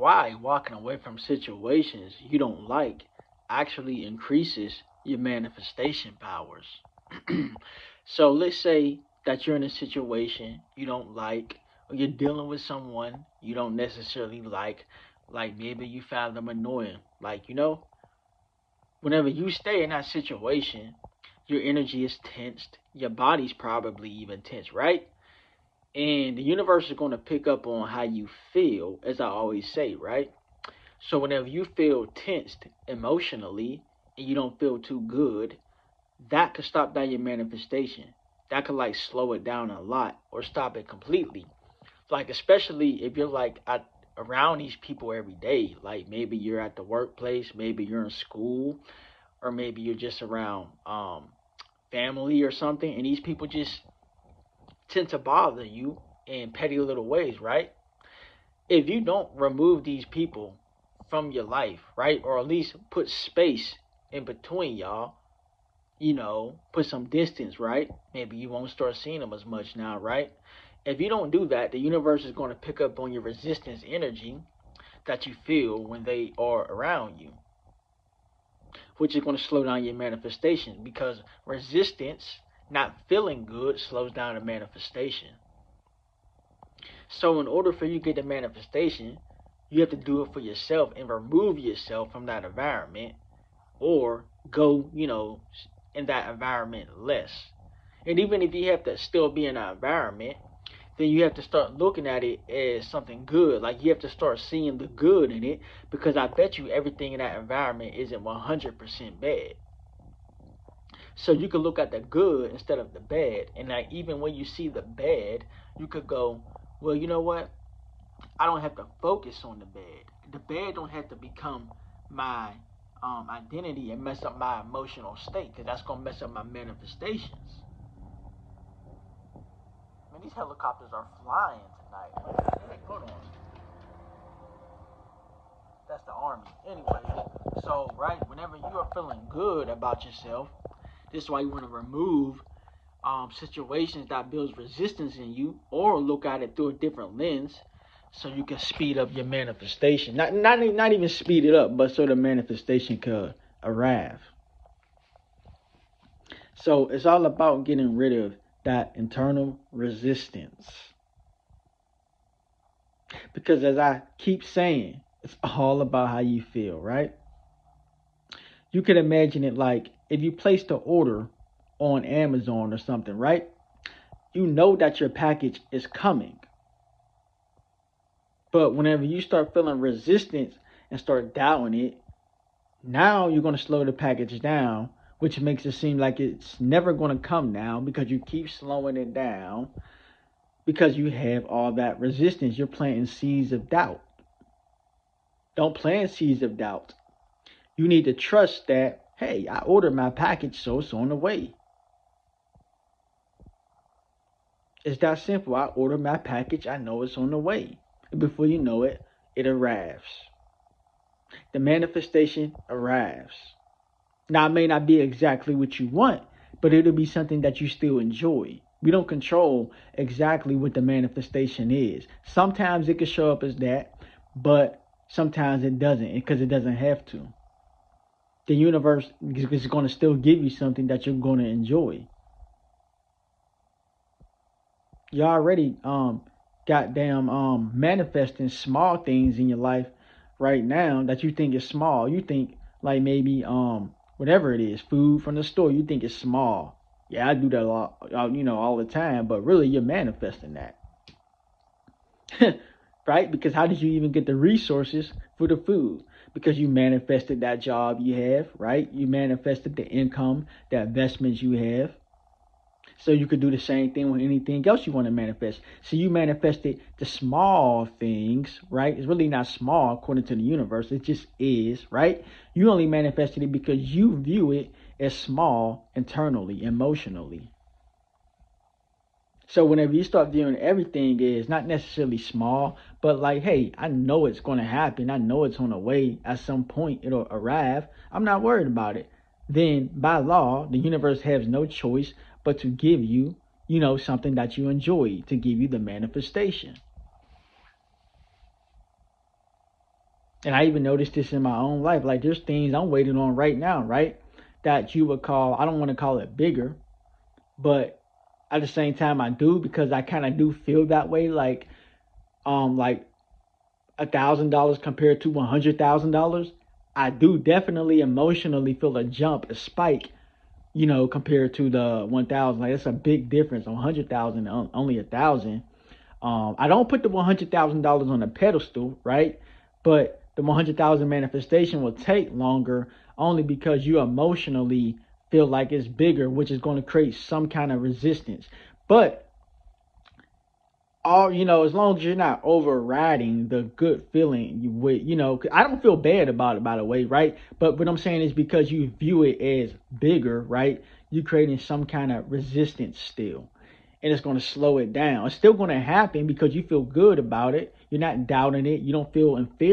why walking away from situations you don't like actually increases your manifestation powers. So let's say that you're in a situation you don't like, or you're dealing with someone you don't necessarily like maybe you found them annoying. Like, whenever you stay in that situation, your energy is tensed, your body's probably even tense, right? And the universe is going to pick up on how you feel, as I always say, right? So whenever you feel tensed emotionally and you don't feel too good, that could stop down your manifestation. That could like slow it down a lot or stop it completely. Like, especially if you're like around these people every day. Like, maybe you're at the workplace, maybe you're in school, or maybe you're just around family or something, and these people just tend to bother you in petty little ways, right? If you don't remove these people from your life, right, or at least put space in between y'all, put some distance, right? Maybe you won't start seeing them as much now, right? If you don't do that, the universe is going to pick up on your resistance energy that you feel when they are around you, which is going to slow down your manifestation because resistance, not feeling good, slows down the manifestation. So, in order for you to get the manifestation, you have to do it for yourself and remove yourself from that environment or go, in that environment less. And even if you have to still be in that environment, then you have to start looking at it as something good. Like, you have to start seeing the good in it because I bet you everything in that environment isn't 100% bad. So you can look at the good instead of the bad. And like, even when you see the bad, you could go, well, you know what? I don't have to focus on the bad. The bad don't have to become my identity and mess up my emotional state because that's gonna mess up my manifestations. Man, these helicopters are flying tonight. Hey, hold on. That's the army. Anyway, so right, whenever you are feeling good about yourself, this is why you want to remove situations that builds resistance in you, or look at it through a different lens, so you can speed up your manifestation. Not even speed it up, but so the manifestation could arrive. So it's all about getting rid of that internal resistance. Because as I keep saying, it's all about how you feel, right? You can imagine it like if you placed an order on Amazon or something, right? You know that your package is coming. But whenever you start feeling resistance and start doubting it, now you're going to slow the package down, which makes it seem like it's never going to come now because you keep slowing it down because you have all that resistance. You're planting seeds of doubt. Don't plant seeds of doubt. You need to trust that, hey, I ordered my package, so it's on the way. It's that simple. I ordered my package, I know it's on the way. And before you know it, it arrives. The manifestation arrives. Now, it may not be exactly what you want, but it'll be something that you still enjoy. We don't control exactly what the manifestation is. Sometimes it can show up as that, but sometimes it doesn't because it doesn't have to. The universe is going to still give you something that you're going to enjoy. You already goddamn manifesting small things in your life right now that you think is small. You think like maybe whatever it is, food from the store, you think it's small. Yeah, I do that a lot, all the time, but really you're manifesting that. Right? Because how did you even get the resources for the food? Because you manifested that job you have, right? You manifested the income, the investments you have. So you could do the same thing with anything else you want to manifest. So you manifested the small things, right? It's really not small according to the universe. It just is, right? You only manifested it because you view it as small internally, emotionally. So whenever you start viewing everything as not necessarily small, but like, hey, I know it's going to happen. I know it's on the way. At some point, it'll arrive. I'm not worried about it. Then by law, the universe has no choice but to give you, something that you enjoy, to give you the manifestation. And I even noticed this in my own life. Like there's things I'm waiting on right now, right? That you would call, I don't want to call it bigger, but at the same time I do, because I kind of do feel that way. Like $1,000 compared to $100,000, I do definitely emotionally feel a jump, a spike, compared to the 1,000. Like it's a big difference. On 100,000, only 1,000. I don't put the $100,000 on a pedestal, right? But the 100,000 manifestation will take longer, only because you emotionally feel like it's bigger, which is going to create some kind of resistance. But as long as you're not overriding the good feeling I don't feel bad about it, by the way, right? But what I'm saying is, because you view it as bigger, right? You're creating some kind of resistance still, and it's going to slow it down. It's still going to happen because you feel good about it. You're not doubting it. You don't feel inferior